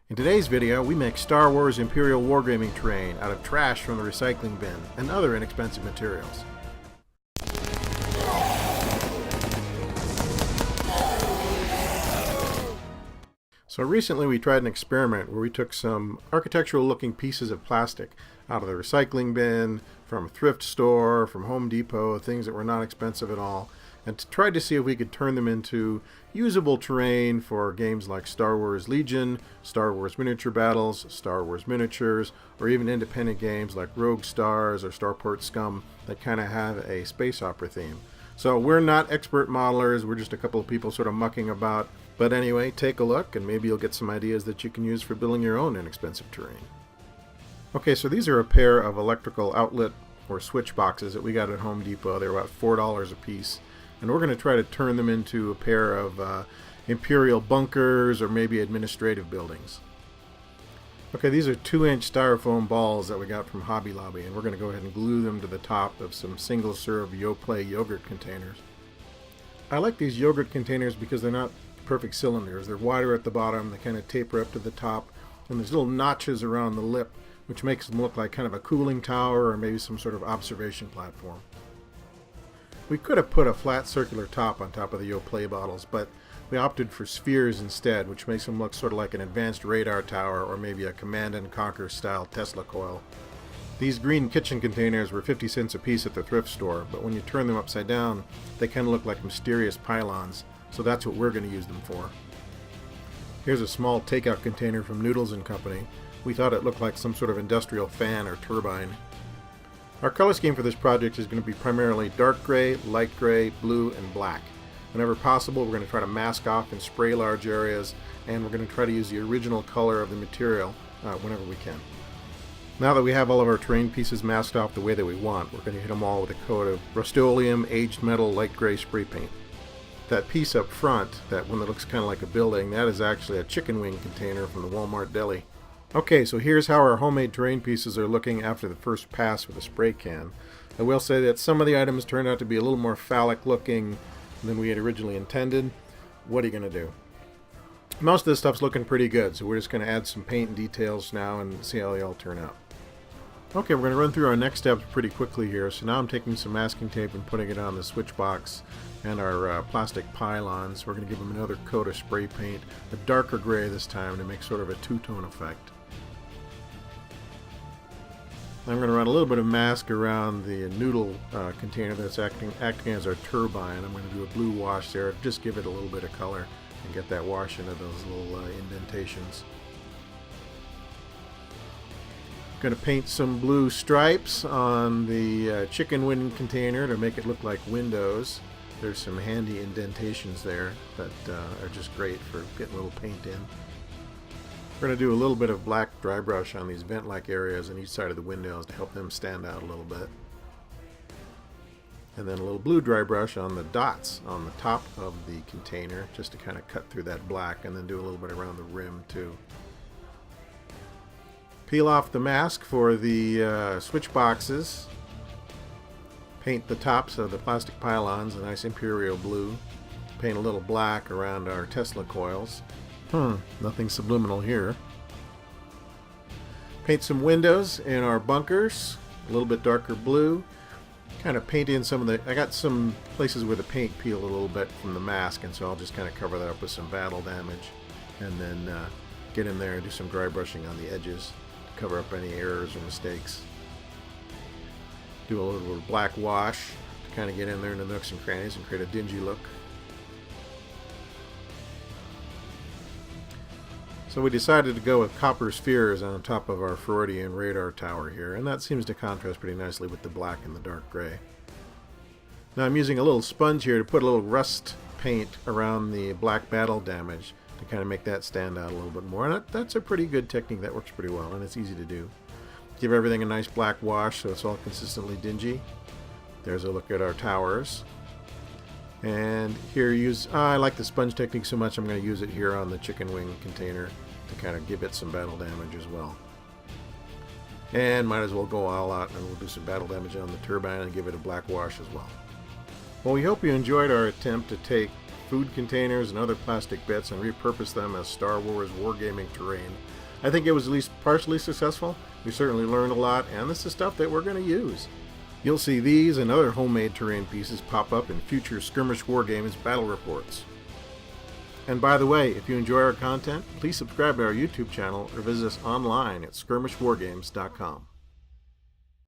In today's video, we make Star Wars Imperial wargaming terrain out of trash from the recycling bin and other inexpensive materials. So recently we tried an experiment where we took some architectural looking pieces of plastic out of the recycling bin, from a thrift store, from Home Depot, things that were not expensive at all, and tried to see if we could turn them into usable terrain for games like Star Wars Legion, Star Wars Miniature Battles, Star Wars Miniatures, or even independent games like Rogue Stars or Starport Scum that kind of have a space opera theme. So we're not expert modelers, we're just a couple of people sort of mucking about. But anyway, take a look and maybe you'll get some ideas that you can use for building your own inexpensive terrain. Okay, so these are a pair of electrical outlet or switch boxes that we got at Home Depot. They're about $4 a piece. And we're going to try to turn them into a pair of Imperial bunkers or maybe administrative buildings. Okay, these are 2-inch styrofoam balls that we got from Hobby Lobby, and we're going to go ahead and glue them to the top of some single-serve Yoplait yogurt containers. I like these yogurt containers because they're not perfect cylinders. They're wider at the bottom, they kind of taper up to the top, and there's little notches around the lip, which makes them look like kind of a cooling tower or maybe some sort of observation platform. We could have put a flat circular top on top of the Yoplait bottles, but we opted for spheres instead, which makes them look sort of like an advanced radar tower or maybe a Command and Conquer style Tesla coil. These green kitchen containers were 50 cents a piece at the thrift store, but when you turn them upside down, they kind of look like mysterious pylons, so that's what we're going to use them for. Here's a small takeout container from Noodles & Company. We thought it looked like some sort of industrial fan or turbine. Our color scheme for this project is going to be primarily dark gray, light gray, blue, and black. Whenever possible, we're going to try to mask off and spray large areas, and we're going to try to use the original color of the material whenever we can. Now that we have all of our terrain pieces masked off the way that we want, we're going to hit them all with a coat of Rust-Oleum aged metal light gray spray paint. That piece up front, that one that looks kind of like a building, that is actually a chicken wing container from the Walmart deli. Okay, so here's how our homemade terrain pieces are looking after the first pass with a spray can. I will say that some of the items turned out to be a little more phallic looking than we had originally intended. What are you going to do? Most of this stuff's looking pretty good, so we're just going to add some paint and details now and see how they all turn out. Okay, we're going to run through our next steps pretty quickly here. So now I'm taking some masking tape and putting it on the switch box and our plastic pylons. We're going to give them another coat of spray paint, a darker gray this time to make sort of a two-tone effect. I'm going to run a little bit of mask around the noodle container that's acting as our turbine. I'm going to do a blue wash there, just give it a little bit of color and get that wash into those little indentations. Going to paint some blue stripes on the chicken wing container to make it look like windows. There's some handy indentations there that are just great for getting a little paint in. We're going to do a little bit of black dry brush on these vent-like areas on each side of the windows to help them stand out a little bit. And then a little blue dry brush on the dots on the top of the container just to kind of cut through that black, and then do a little bit around the rim too. Peel off the mask for the switch boxes. Paint the tops of the plastic pylons a nice Imperial blue. Paint a little black around our Tesla coils. Nothing subliminal here. Paint some windows in our bunkers, a little bit darker blue. Kind of paint in some of the, I got some places where the paint peeled a little bit from the mask, and so I'll just kind of cover that up with some battle damage, and then get in there and do some dry brushing on the edges to cover up any errors or mistakes. Do a little black wash to kind of get in there in the nooks and crannies and create a dingy look. So we decided to go with copper spheres on top of our Freudian radar tower here, and that seems to contrast pretty nicely with the black and the dark gray. Now I'm using a little sponge here to put a little rust paint around the black battle damage to kind of make that stand out a little bit more, and that's a pretty good technique. That works pretty well, and it's easy to do. Give everything a nice black wash so it's all consistently dingy. There's a look at our towers. And here I like the sponge technique so much I'm going to use it here on the chicken wing container to kind of give it some battle damage as well. And might as well go all out and we'll do some battle damage on the turbine and give it a black wash as well. Well, we hope you enjoyed our attempt to take food containers and other plastic bits and repurpose them as Star Wars wargaming terrain. I think it was at least partially successful. We certainly learned a lot, and this is stuff that we're going to use. You'll see these and other homemade terrain pieces pop up in future Skirmish Wargames battle reports. And by the way, if you enjoy our content, please subscribe to our YouTube channel or visit us online at skirmishwargames.com.